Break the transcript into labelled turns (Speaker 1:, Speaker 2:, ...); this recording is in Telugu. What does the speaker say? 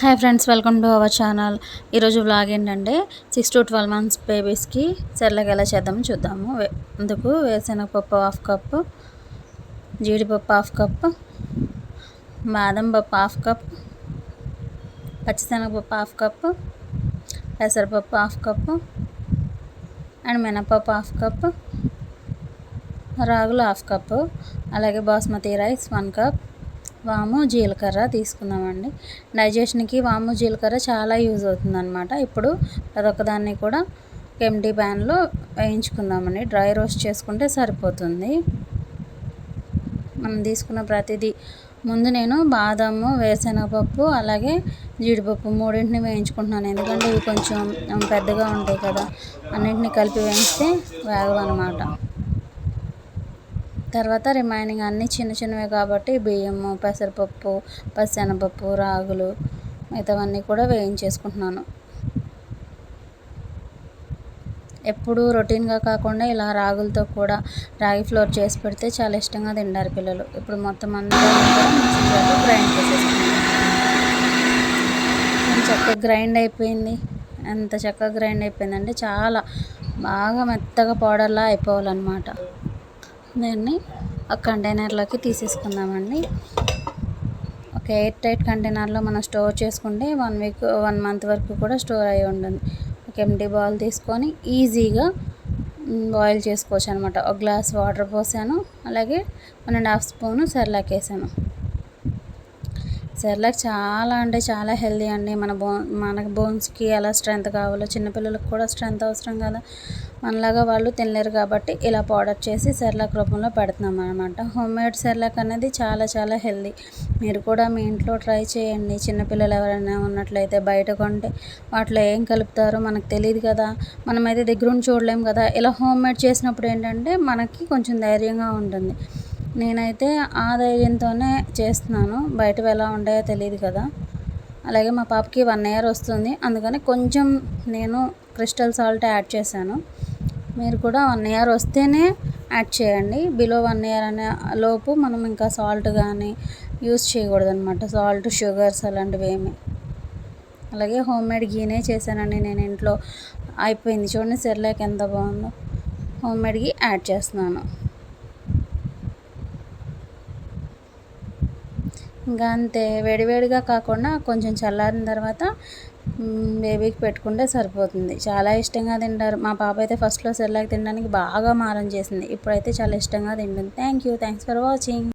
Speaker 1: Hi friends, welcome to our channel. ఈరోజు వ్లాగ్ ఏంటంటే 6 to 12 months బేబీస్కి సెర్లాక్ ఎలా చేద్దామో చూద్దాము. అందుకు వేరుశనగపప్పు 1/2 కప్పు, జీడిపప్పు 1/2 కప్పు, బాదం పప్పు 1/2 కప్పు, పచ్చిశనగపప్పు 1/2 కప్పు, పెసరపప్పు 1/2 కప్పు అండ్ మినపప్పు 1/2 కప్పు, రాగులు 1/2 కప్పు, అలాగే బాస్మతి రైస్ 1 కప్, వాము జీలకర్ర తీసుకుందామండి. డైజెషన్కి వాము జీలకర్ర చాలా యూజ్ అవుతుందన్నమాట. ఇప్పుడు అదొకదాన్ని కూడా ఎంటీ ప్యాన్లో వేయించుకుందామండి. డ్రై రోస్ట్ చేసుకుంటే సరిపోతుంది. మనం తీసుకున్న ప్రతిదీ ముందు నేను బాదాము, వేరుశనగపప్పు అలాగే జీడిపప్పు మూడింటిని వేయించుకుంటున్నాను. ఎందుకంటే ఇవి కొంచెం పెద్దగా ఉంటాయి కదా, అన్నింటినీ కలిపి వేయిస్తే వేగవన్నమాట. తర్వాత రిమైనింగ్ అన్నీ చిన్న చిన్నవే కాబట్టి బియ్యము, పెసరపప్పు, పచ్చెనపప్పు, రాగులు మిగతావన్నీ కూడా వేయించేసుకుంటున్నాను. ఎప్పుడు రొటీన్గా కాకుండా ఇలా రాగులతో కూడా రాగి ఫ్లోర్ చేసి పెడితే చాలా ఇష్టంగా తింటారు పిల్లలు. ఇప్పుడు మొత్తం అందరూ మిక్సీలో గ్రైండ్ చేసేసుకున్నాను. చక్కగా గ్రైండ్ అయిపోయింది. ఎంత చక్కగా గ్రైండ్ అయిపోయిందంటే చాలా బాగా మెత్తగా పౌడర్లా అయిపోవాలన్నమాట. దీన్ని ఒక కంటైనర్లోకి తీసేసుకుందామండి. ఒక ఎయిర్ టైట్ కంటైనర్లో మనం స్టోర్ చేసుకుంటే 1 month వరకు కూడా స్టోర్ అయ్యి ఉంటుంది. ఒక ఎంటీ బౌల్ తీసుకొని ఈజీగా బాయిల్ చేసుకోవచ్చు అనమాట. ఒక గ్లాస్ వాటర్ పోసాను, అలాగే 1.5 స్పూను సెర్లాక్ వేసాను. సెర్లాక్ చాలా అంటే చాలా హెల్దీ అండి. మనకు బోన్స్కి ఎలా స్ట్రెంత్ కావాలో చిన్నపిల్లలకు కూడా స్ట్రెంత్ అవసరం కదా, మనలాగా వాళ్ళు తినలేరు కాబట్టి ఇలా పౌడర్ చేసి సెర్లాక్ రూపంలో పెడుతున్నాం అనమాట. హోమ్మేడ్ సెర్లాక్ అనేది చాలా చాలా హెల్దీ. మీరు కూడా మీ ఇంట్లో ట్రై చేయండి. చిన్నపిల్లలు ఎవరైనా ఉన్నట్లయితే బయట కొంటే వాటిలో ఏం కలుపుతారో మనకు తెలియదు కదా, మనమైతే దగ్గరుండి చూడలేం కదా. ఇలా హోమ్మేడ్ చేసినప్పుడు ఏంటంటే మనకి కొంచెం ధైర్యంగా ఉంటుంది. నేనైతే ఆ ధైర్యంతోనే చేస్తున్నాను, బయటవి ఎలా ఉంటాయో తెలియదు కదా. అలాగే మా పాపకి 1 year వస్తుంది, అందుకని కొంచెం నేను క్రిస్టల్ సాల్ట్ యాడ్ చేశాను. మీరు కూడా 1 year వస్తేనే యాడ్ చేయండి. బిలో 1 year అనే లోపు మనం ఇంకా సాల్ట్ కానీ యూస్ చేయకూడదు అనమాట. సాల్ట్, షుగర్స్ అలాంటివి ఏమి. అలాగే హోమ్మేడ్ గీనే చేశానండి నేను ఇంట్లో. అయిపోయింది చూడండి, సెర్లాక్ ఎంత బాగుందో. హోమ్మేడ్ గీ యాడ్ చేస్తున్నాను. ఇంకా అంతే, వేడివేడిగా కాకుండా కొంచెం చల్లారిన తర్వాత బేబీకి పెట్టుకుంటే సరిపోతుంది. చాలా ఇష్టంగా తింటారు. మా పాప అయితే ఫస్ట్లో సెర్లాక్ తినడానికి బాగా మారం చేసింది, ఇప్పుడైతే చాలా ఇష్టంగా తింటుంది. Thanks for watching.